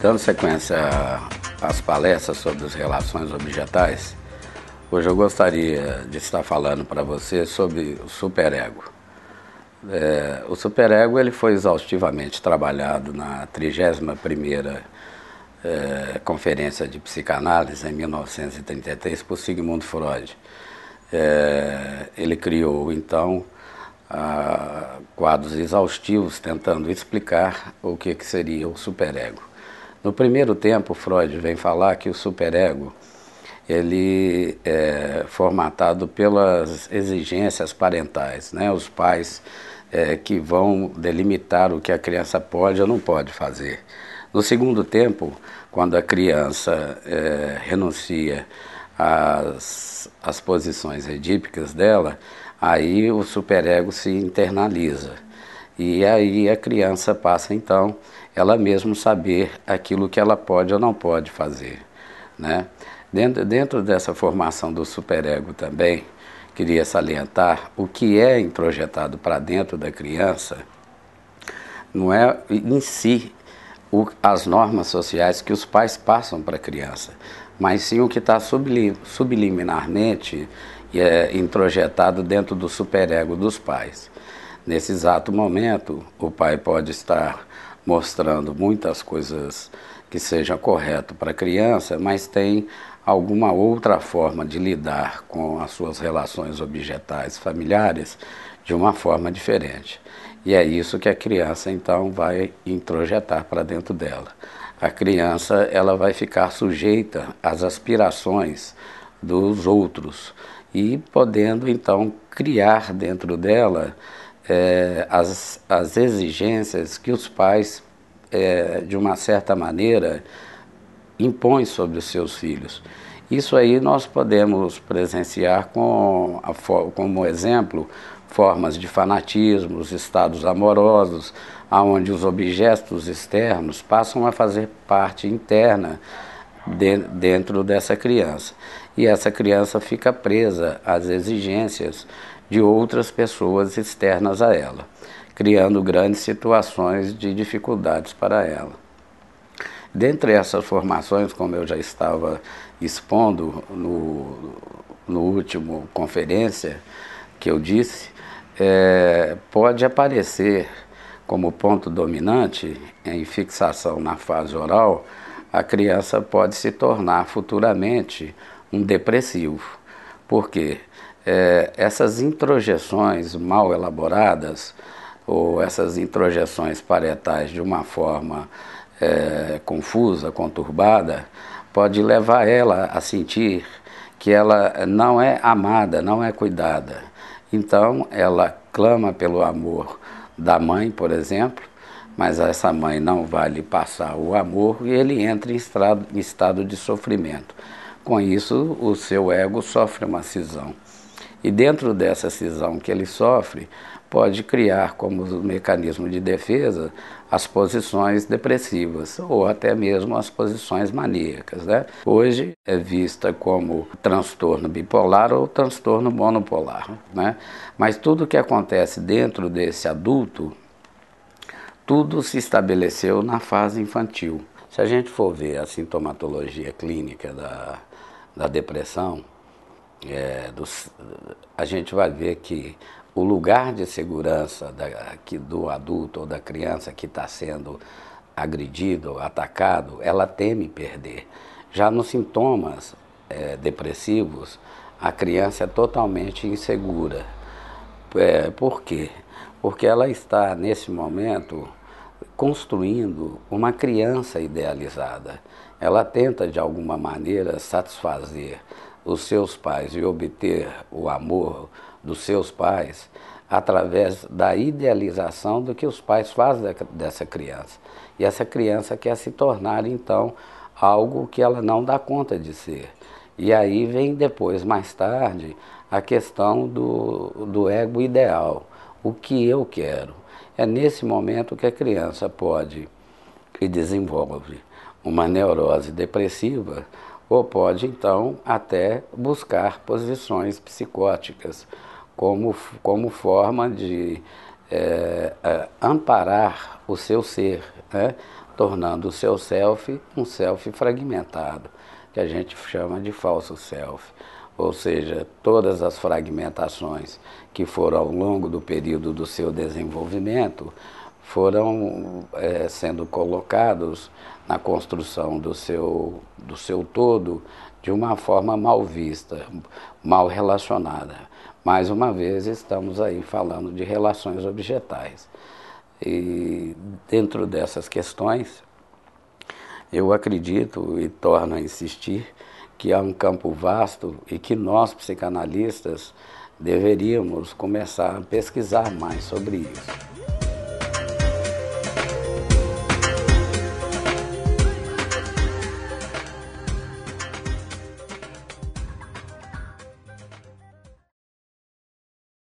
Dando sequência às palestras sobre as relações objetais, hoje eu gostaria de estar falando para você sobre o superego. O superego ele foi exaustivamente trabalhado na 31ª Conferência de Psicanálise, em 1933, por Sigmund Freud. Ele criou, então, quadros exaustivos tentando explicar o que seria o superego. No primeiro tempo, Freud vem falar que o superego ele é formatado pelas exigências parentais, né? Os pais que vão delimitar o que a criança pode ou não pode fazer. No segundo tempo, quando a criança renuncia às posições edípicas dela, aí o superego se internaliza. E aí a criança passa, então, ela mesma saber aquilo que ela pode ou não pode fazer, né? Dentro dessa formação do superego também, queria salientar o que é introjetado para dentro da criança, não é em si as normas sociais que os pais passam para a criança, mas sim o que está subliminarmente introjetado dentro do superego dos pais. Nesse exato momento, o pai pode estar mostrando muitas coisas que sejam corretas para a criança, mas tem alguma outra forma de lidar com as suas relações objetais familiares de uma forma diferente. E é isso que a criança, então, vai introjetar para dentro dela. A criança ela vai ficar sujeita às aspirações dos outros e podendo, então, criar dentro dela as exigências que os pais, de uma certa maneira, impõem sobre os seus filhos. Isso aí nós podemos presenciar como exemplo formas de fanatismo, estados amorosos, onde os objetos externos passam a fazer parte interna dentro dessa criança. E essa criança fica presa às exigências de outras pessoas externas a ela, criando grandes situações de dificuldades para ela. Dentre essas formações, como eu já estava expondo no último conferência que eu disse, pode aparecer como ponto dominante em fixação na fase oral, a criança pode se tornar futuramente um depressivo. Por quê? Essas introjeções mal elaboradas, ou essas introjeções parentais de uma forma confusa, conturbada, pode levar ela a sentir que ela não é amada, não é cuidada. Então, ela clama pelo amor da mãe, por exemplo, mas essa mãe não vai lhe passar o amor e ele entra em estado de sofrimento. Com isso, o seu ego sofre uma cisão. E dentro dessa cisão que ele sofre, pode criar como mecanismo de defesa as posições depressivas ou até mesmo as posições maníacas, né? Hoje é vista como transtorno bipolar ou transtorno monopolar, né? Mas tudo que acontece dentro desse adulto, tudo se estabeleceu na fase infantil. Se a gente for ver a sintomatologia clínica da depressão, a gente vai ver que o lugar de segurança do adulto ou da criança que está sendo agredido, atacado, ela teme perder. Já nos sintomas depressivos, a criança é totalmente insegura. Por quê? Porque ela está, nesse momento, construindo uma criança idealizada. Ela tenta, de alguma maneira, satisfazer os seus pais e obter o amor dos seus pais através da idealização do que os pais fazem dessa criança. E essa criança quer se tornar, então, algo que ela não dá conta de ser. E aí vem depois, mais tarde, a questão do ego ideal. O que eu quero? É nesse momento que a criança pode e desenvolve uma neurose depressiva ou pode, então, até buscar posições psicóticas como forma de amparar o seu ser, né? tornando o seu self um self fragmentado, que a gente chama de falso self. Ou seja, todas as fragmentações que foram ao longo do período do seu desenvolvimento foram sendo colocados na construção do seu todo de uma forma mal vista, mal relacionada. Mais uma vez, estamos aí falando de relações objetais. E dentro dessas questões, eu acredito e torno a insistir que há um campo vasto e que nós, psicanalistas, deveríamos começar a pesquisar mais sobre isso.